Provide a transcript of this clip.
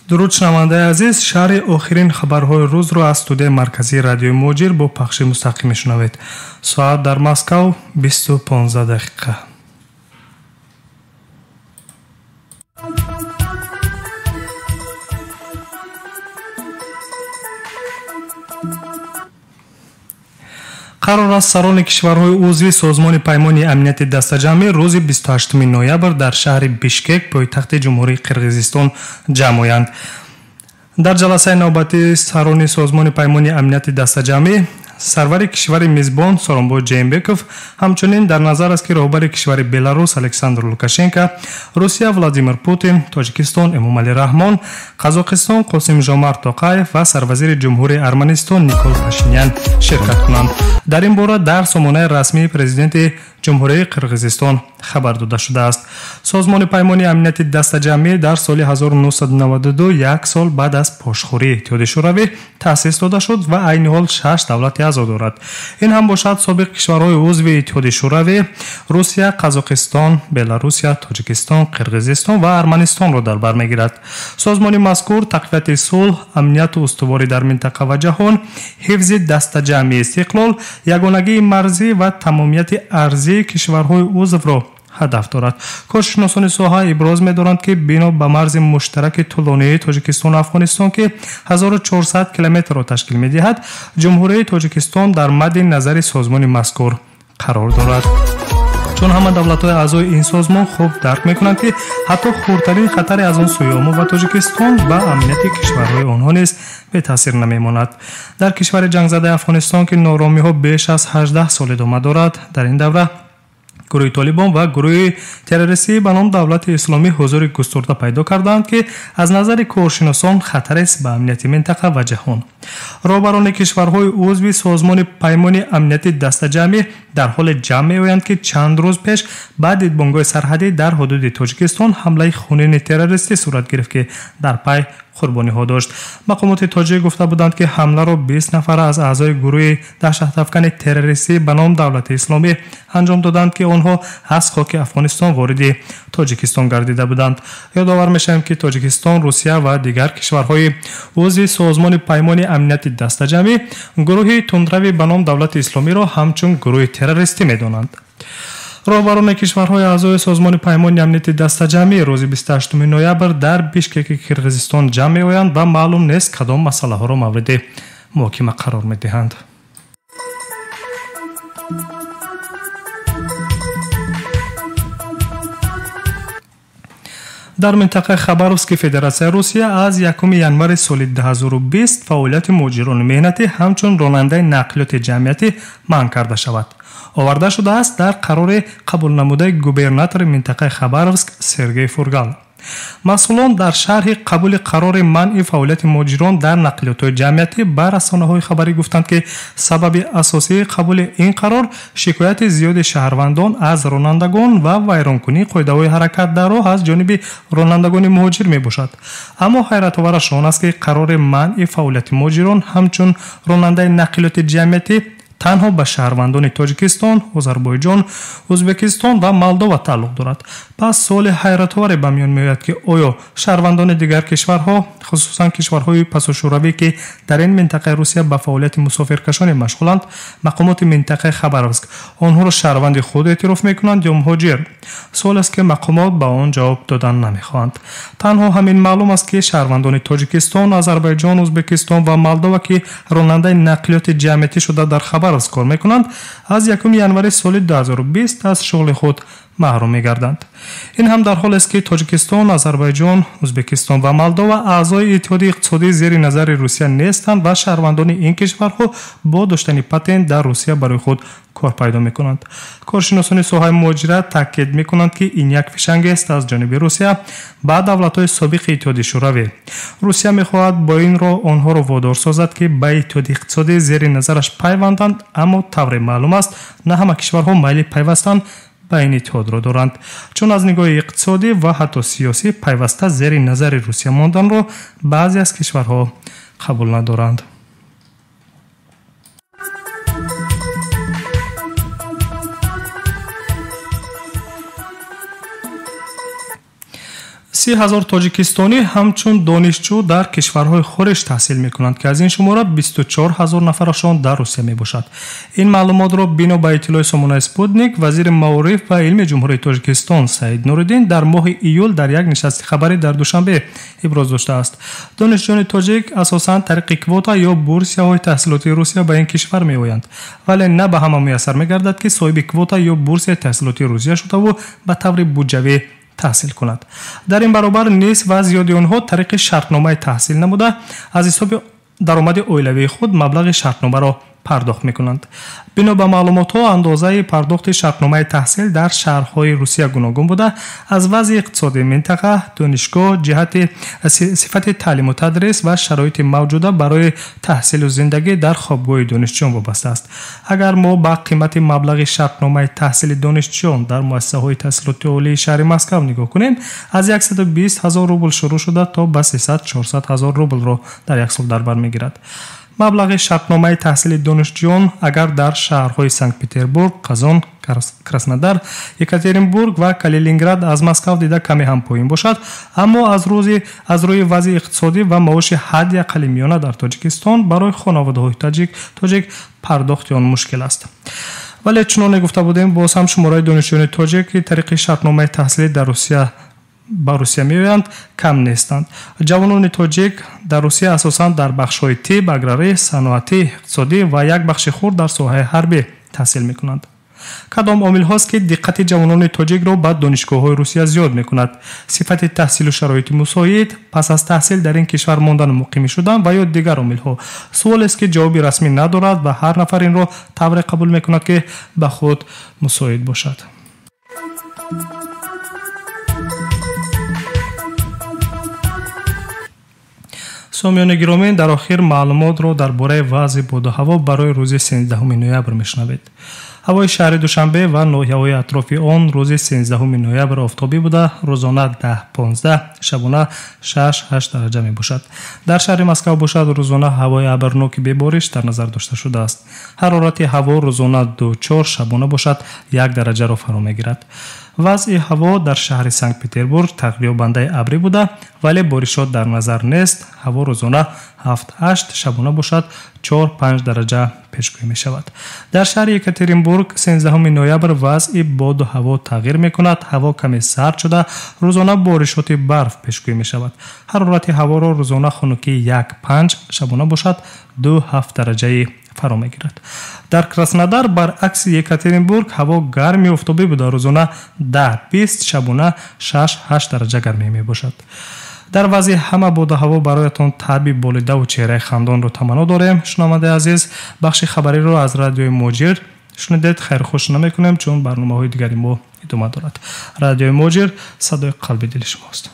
дуруд шунавандаи азиз, шарҳи охирин хабарҳои рӯзро аз студияи марказии радиои Муҷир бо пахши мустақим мешунавед. Соат дар Москав 20:15 дақиқа. қарор аст сарони кишварҳои узви созмони паймони амнияти дастаҷамъӣ рӯзи 28 ноябр дар шаҳри Бишкек пойтахти ҷумҳурии Қирғизистон ҷамъ оянд. дар ҷаласаи навбатии сарони созмони паймони амнияти дастаҷамъӣ сарвари кишвари мизбон Соронбой Ҷеймбеков ҳамчунин дар назар аст ки роҳбари кишвари Беларус Александр Лукашенко, Русия Владимир Путин, Тоҷикистон Эмомалӣ Раҳмон, Қазоқистон Қосимжомарт Тоқаев ва сарвазири ҷумҳурии Арманистон Никол Пашинян ширкат кунанд. дар ин бора дар сомонаи расмии президенти ҷумҳурии Қирғизистон хабар дода шудааст. Созмони паймони амнияти дастаҷамъӣ дар соли 1992 як сол баъд аз пошхӯрии Иттиҳоди Шӯравӣ таъсис дода шуд ва айни ҳол 6 давлати аъзо дорад. ин ҳам бошад собиқ кишварҳои узви Иттиҳоди Шӯравӣ Русия, Қазоқистон, Беларусия, Тоҷикистон, Қирғизистон ва Арманистонро дар бар мегирад. Созмони мазкур тақвияти сулҳ, амнияту устуворӣ дар минтақа ва ҷаҳон, ҳифзи дастаҷамъии истиқлол, ягонагии марзӣ ва тамомияти арзии кишварҳои узвро ҳадаф дорад. коршиносони соҳа иброз медоранд, ки бино ба марзи муштараки тӯлонии Тоҷикистону Афғонистон, ки 1400 километрро ташкил медиҳад, ҷумҳурии Тоҷикистон дар мадди назари созмони мазкур қарор дорад. чун ҳама давлатҳои аъзои ин созмон хуб дарк мекунанд, ки ҳатто хурдтарин хатаре аз он сӯи омӯ ба Тоҷикистон ба амнияти кишварҳои онҳо низ бетаъсир намемонад. дар кишвари ҷангзадаи Афғонистон, ки норомиҳо беш аз 18 сол идома дорад, дар ин давра гурӯҳи Толибон ва гурӯҳи террористии ба ном Давлати Исломӣ ҳузури густурда пайдо карданд, ки аз назари коршиносон хатарест ба амнияти минтақа ва ҷаҳон. роҳбарони кишварҳои узви созмони паймони амнияти дастаҷамъӣ дар ҳоле ҷамъ меоянд, ки чанд рӯз пеш ба дидбонгоҳи сарҳадӣ дар ҳудуди Тоҷикистон ҳамлаи хунини террористӣ сурат гирифт, ки дар пай қурбониҳо дошт. мақомоти тоҷик гуфта буданд, ки ҳамларо 20 нафар аз аъзои гурӯҳи даҳшатафкани террористӣ ба ном Давлати Исломӣ анҷом доданд, ки онҳо аз хоки Афғонистон вориди Тоҷикистон гардида буданд. ёдовар мешавем, ки Тоҷикистон, Русия ва дигар кишварҳои узви созмони паймони амнияти дастаҷамъӣ гурӯҳи тундрави ба ном Давлати Исломиро ҳамчун гурӯҳи террористӣ медонанд. роҳбарони кишварҳои аъзои созмони паймони амнияти дастаҷамъӣ рӯзи 28 ноябр дар Бишкеки Қирғизистон ҷамъ меоянд ва маълум нест кадом масъалаҳоро мавриди муҳокима қарор медиҳанд. дар минтақаи Хабаровски Федератсияи Русия аз 1 январи соли 2020 фаъолияти муҳоҷирони меҳнатӣ ҳамчун ронандаи нақлиёти ҷамъиятӣ манъ карда шавад. оварда шудааст дар қарори қабулнамудаи губернатори минтақаи Хабаровск Сергей Фургал. масъулон дар шарҳи қабули қарори манъи фаъолияти муҳоҷирон дар нақлиётҳои ҷамъиятӣ ба расонаҳои хабарӣ гуфтанд, ки сабаби асосии қабули ин қарор шикояти зиёди шаҳрвандон аз ронандагон ва вайронкунии қоидаҳои ҳаракат дар роҳ аз ҷониби ронандагони муҳоҷир мебошад. аммо ҳайратовараш он аст, ки қарори манъи фаъолияти муҳоҷирон ҳамчун ронандаи нақлиёти ҷамъиятӣ танҳо ба шаҳрвандони Тоҷикистон, Озарбойҷон, Ӯзбекистон ва Молдова тааллуқ дорад. пас суоли ҳайратоваре ба миён меояд, ки оё шаҳрвандони дигар кишварҳо, хусусан кишварҳои пасушӯравӣ, ки дар ин минтақаи Русия ба фаъолияти мусофиркашонӣ машғуланд, мақомоти минтақаи Хабаровск онҳоро шаҳрванди худ эътироф мекунанд ё муҳоҷир? суол аст, ки мақомот ба он ҷавоб додан намехоҳанд. танҳо ҳамин маълум аст, ки шаҳрвандони Тоҷикистон, Озарбойҷон, Ӯзбекистон ва Молдова, ки ронандаи нақлиёти ҷамъиятӣ шуда дар Хабаровск кор мекунанд, аз 1 январи соли 2020 аз шуғли худ маҳрум мегарданд. ин ҳам дар ҳоле аст, ки Тоҷикистон, Озарбойҷон, Ӯзбекистон ва Молдова аъзои иттиҳоди иқтисодии зери назари Русия нестанд ва шаҳрвандони ин кишварҳо бо доштани патент дар Русия барои худ кор пайдо мекунанд. коршиносони соҳаи муҳоҷират таъкид мекунанд, ки ин як фишангест аз ҷониби Русия ба давлатҳои собиқи Иттиҳоди Шӯравӣ. Русия мехоҳад бо ин роҳ онҳоро водор созад, ки ба иттиҳоди иқтисодии зери назараш пайванданд, аммо тавре маълум аст, на ҳама кишварҳо майли пайвастан ба ин иттиҳодро доранд, чун аз нигоҳи иқтисодӣ ва ҳатто сиёсӣ пайваста зери назари Русия монданро баъзе аз кишварҳо қабул надоранд. 30,000 тоҷикистонӣ ҳамчун донишҷӯ дар кишварҳои хориж таҳсил мекунанд ки аз ин шумора 24,000 нафарашон дар Русия мебошад. Ин маълумотро бино ба иттилои сомонаи Спутник вазири маориф ва илми ҷумҳурии Тоҷикистон Саид Нуриддин дар моҳи июл дар як нишасти хабарӣ дар Душанбе иброз доштааст. Донишҷӯёни тоҷик асосан тариқи квота ё бурсияҳои таҳсилотии Русия ба ин кишвар меоянд, вале на ба ҳама муяссар мегардад ки соҳиби квота ё бурсияи таҳсилотии Русия шудаву ба таври буҷавӣ таҳсил кунад. Дар ин баробар низ ва зиёди онҳо тариқи шартномаи таҳсил намуда аз ҳисоби даромади оилавии худ маблағи шартномаро пардохт мекунанд. бино ба маълумотҳо андозаи пардохти шартномаи таҳсил дар шаҳрҳои Русия гуногун буда аз вазъи иқтисодии минтақа, донишгоҳ, ҷиҳати сифати таълиму тадрис ва шароити мавҷуда барои таҳсилу зиндагӣ дар хобгоҳи донишҷӯён вобаста аст. Агар мо ба қимати маблағи шартномаи таҳсили донишҷӯён дар муассисаҳои таҳсилоти олии шаҳри Москав нигоҳ кунем, аз 120,000 рубл шурӯъ шуда то ба 300-400,000 рублро дар як сол дар бар мегирад. маблағи шартномаи таҳсили донишҷӯён агар дар шаҳрҳои Санкт-Петербург, Қазон, Краснодар, Екатеринбург ва Калининград аз Москав дида каме ҳам поин бошад, аммо аз рӯи вазъи иқтисодӣ ва маоши ҳадди аққали миёна дар Тоҷикистон барои хонаводаҳои тоҷик пардохти он мушкил аст. вале чуноне гуфта будем, боз ҳам шумораи донишҷӯёни тоҷик ки тариқи шартномаи таҳсилӣ дар ба Русия меоянд кам нестанд. ҷавонони тоҷик дар Русия асосан дар бахшҳои тиб, аграрӣ, саноатӣ, иқтисодӣ ва як бахши хурд дар соҳаи ҳарбӣ таҳсил мекунанд. кадом омилҳост ки диққати ҷавонони тоҷикро ба донишгоҳҳои Русия зиёд мекунад? Сифати таҳсилу шароити мусоид, пас аз таҳсил дар ин кишвар мондану муқимӣ шудан ва ё дигар омилҳо? суолест ки ҷавоби расмӣ надорад ва ҳар нафар инро тавре қабул мекунад ки ба худ мусоид бошад. сомиёни гиромӣ, дар охир маълумотро дар бораи вазъи боду ҳаво барои рӯзи 13 ноябр мешунавед. ҳавои шаҳри Душанбе ва ноҳияҳои атрофи он рӯзи 13 ноябр офтобӣ буда, рӯзона 10-15, шабона 6-8 дараҷа мебошад. дар шаҳри Москав бошад рӯзона ҳавои абрноки бебориш дар назар дошта шудааст. ҳарорати ҳаво рӯзона 2-4, шабона бошад 1 дараҷаро фаро мегирад. вазъи ҳаво дар шаҳри Санкт-Петербург тағйёбандаи абрӣ буда, вале боришот дар назар нест. ҳаво рӯзона 7-8, шабона бошад 4-5 дараҷа пешгӯӣ мешавад. дар шаҳри Екатеринбург 13 ноябр вазъи боду ҳаво тағйир мекунад. ҳаво каме сард шуда, рӯзона боришоти барф пешгӯӣ мешавад. ҳарорати ҳаворо рӯзона хунукӣ 1-5, шабона бошад 2-7 дараҷаи фаро мегирад. дар Краснодар баръакси Екатеринбург ҳаво гарми офтобӣ буда, рӯзона 10-20, шабона 6-8 дараҷа гармӣ мебошад. дар вазъи ҳама боду ҳаво бароятон таъби болидаву чеҳраи хандонро таманно дорем. шунавандаи азиз, бахши хабариро аз радиои Моҷир шунидед. хайрухушна мекунем, чун барномаҳои дигари мо идома дорад. радиои Моҷир, садои қалби дили шумост.